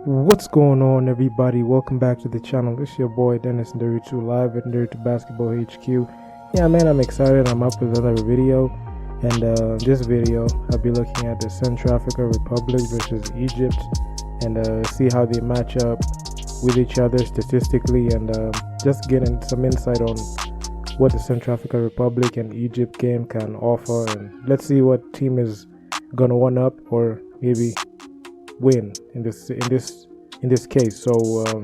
What's going on, everybody? Welcome back to the channel. This is your boy Dennis Nderitu live at Nderitu Basketball HQ. Yeah, man, I'm excited. I'm up with another video, and this video I'll be looking at the Central African Republic versus Egypt, and see how they match up with each other statistically, and just getting some insight on what the Central African Republic and Egypt game can offer, and let's see what team is gonna one up or maybe win in this case. So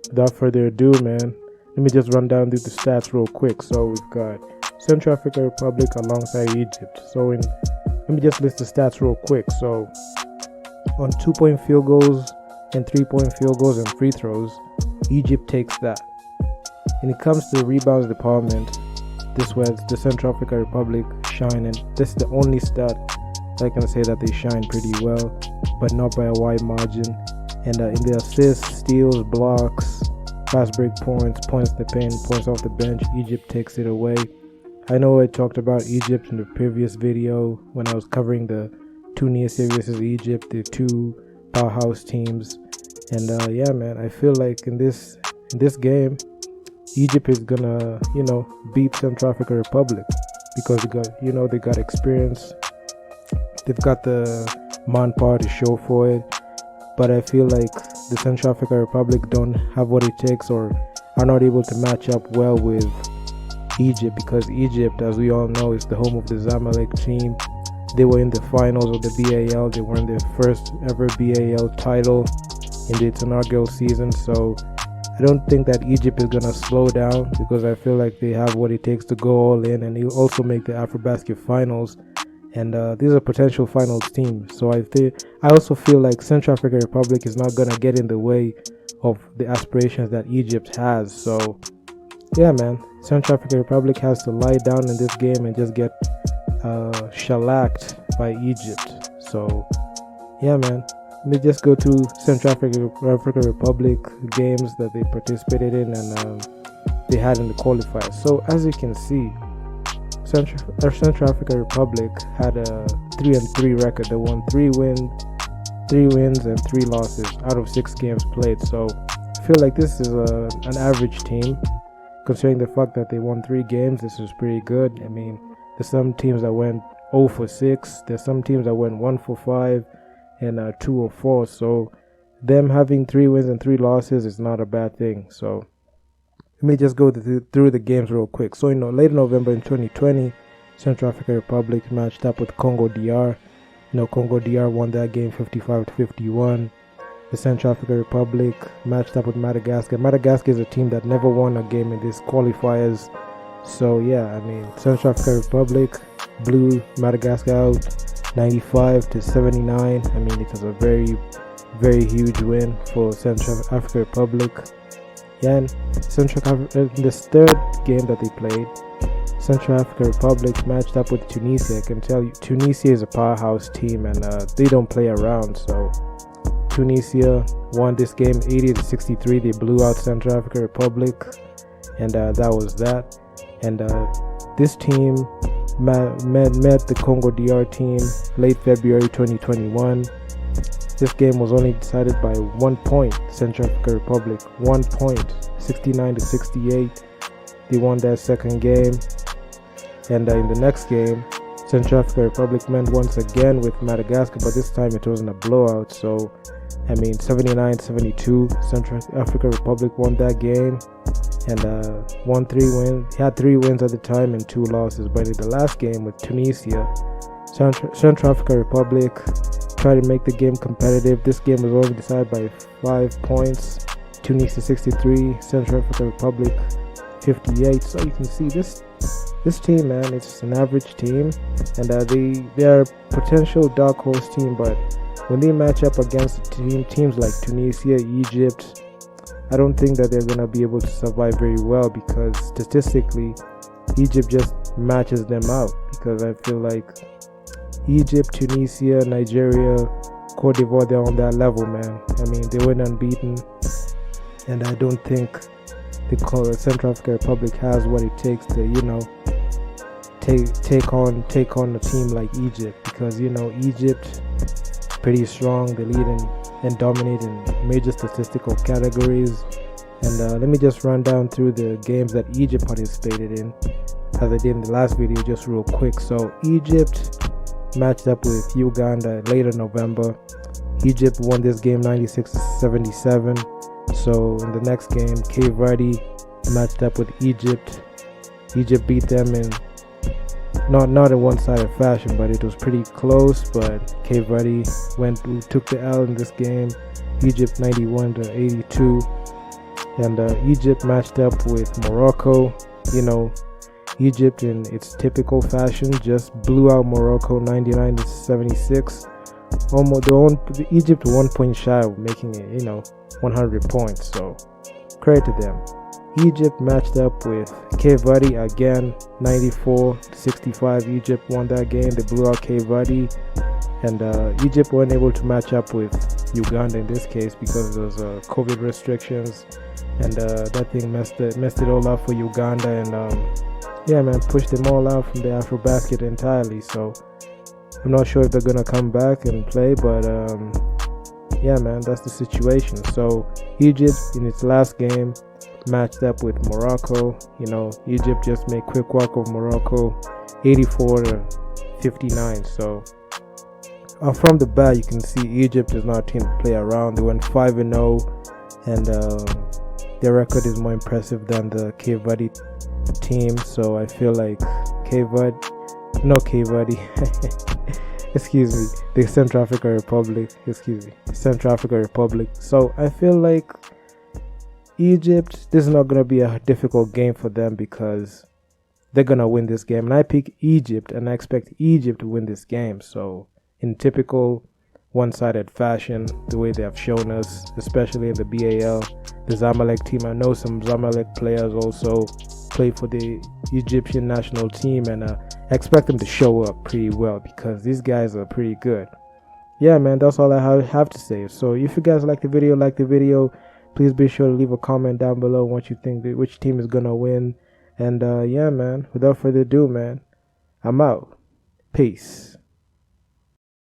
without further ado, man, let me just run down through the stats real quick. So we've got Central African Republic alongside Egypt. So let me just list the stats real quick. So on 2-point field goals and 3-point field goals and free throws, Egypt takes that. When it comes to the rebounds department, this was the Central African Republic shine, and this is the only stat I can say that they shine pretty well, but not by a wide margin. And in the assists, steals, blocks, fast break points, points to the paint, points off the bench, Egypt takes it away. I know I talked about Egypt in the previous video when I was covering the Tunisia versus Egypt, the two powerhouse teams. And yeah, man, I feel like in this game, Egypt is gonna beat Central African Republic because they got experience. They've got the manpower to show for it, but I feel like the Central African Republic don't have what it takes or are not able to match up well with Egypt, because Egypt, as we all know, is the home of the Zamalek team. They were in the finals of the BAL. They won their first ever BAL title in its inaugural season. So I don't think that Egypt is going to slow down, because I feel like they have what it takes to go all in, and they also make the Afrobasket finals. And these are potential finals teams. So I also feel like Central African Republic is not going to get in the way of the aspirations that Egypt has. So yeah, man, Central African Republic has to lie down in this game and just get shellacked by Egypt. So yeah, man, let me just go through Central African Republic games that they participated in and they had in the qualifiers. So as you can see, Central African Republic had a 3-3 record. They won 3 wins and 3 losses out of 6 games played. So I feel like this is an average team, considering the fact that they won 3 games. This is pretty good. I mean, there's some teams that went 0 for 6. There's some teams that went 1 for 5 and 2 or 4. So them having 3 wins and 3 losses is not a bad thing. So let me just go through the games real quick. So late November in 2020, Central African Republic matched up with Congo DR. Congo DR won that game 55-51. The Central African Republic matched up with Madagascar. Madagascar is a team that never won a game in these qualifiers. So yeah, I mean, Central African Republic blew Madagascar out 95-79. I mean, it was a very, very huge win for Central African Republic. Yeah, and this third game that they played, Central African Republic matched up with Tunisia. I can tell you, Tunisia is a powerhouse team, and they don't play around. So Tunisia won this game 80-63. They blew out Central African Republic, and that was that. And this team met the Congo DR team late February 2021. This game was only decided by 1 point. Central African Republic 1 point, 69-68. They won that second game, and in the next game, Central African Republic met once again with Madagascar, but this time it wasn't a blowout. So I mean, 79-72. Central African Republic won that game and won 3 wins. He had 3 wins at the time and 2 losses. But in the last game with Tunisia, Central African Republic tried to make the game competitive. This game was only decided by 5 points. Tunisia 63, Central African Republic 58. So you can see this team, man, it's an average team, and they're a potential dark horse team. But when they match up against teams like Tunisia, Egypt, I don't think that they're gonna be able to survive very well, because statistically, Egypt just matches them out. Because I feel like Egypt, Tunisia, Nigeria, Cote d'Ivoire, they're on that level, man. I mean, they went unbeaten, and I don't think the Central African Republic has what it takes to, take on a team like Egypt, because Egypt pretty strong. They lead and dominate in major statistical categories. And let me just run down through the games that Egypt participated in, as I did in the last video, just real quick. So Egypt matched up with Uganda later November. Egypt won this game 96-77. So in the next game, Cape Verde matched up with Egypt. Egypt beat them in not in one-sided fashion, but it was pretty close. But Cape Verde took the L in this game. Egypt 91-82. And Egypt matched up with Morocco. You know, Egypt in its typical fashion just blew out Morocco 99-76. Egypt 1 point shy of making it, 100 points. So credit to them. Egypt matched up with Cape Verde again, 94-65. Egypt won that game. They blew out Cape Verde. And Egypt weren't able to match up with Uganda in this case because there was COVID restrictions, and that thing messed it all up for Uganda. And pushed them all out from the Afrobasket entirely. So I'm not sure if they're gonna come back and play, but that's the situation. So Egypt in its last game matched up with Morocco. Egypt just made quick work of Morocco, 84-59. So from the bat, you can see Egypt is not a team to play around. They went 5-0, and their record is more impressive than the Cape Verde team. So I feel like Cape Verde, excuse me, the Central African Republic. So I feel like Egypt, this is not going to be a difficult game for them because they're going to win this game. And I pick Egypt, and I expect Egypt to win this game. So in typical one-sided fashion, the way they have shown us, especially in the BAL, the Zamalek team. I know some Zamalek players also play for the Egyptian national team, and I expect them to show up pretty well because these guys are pretty good. Yeah, man, that's all I have to say. So if you guys like the video, please be sure to leave a comment down below what you think, which team is gonna win. And man, without further ado, man, I'm out. Peace.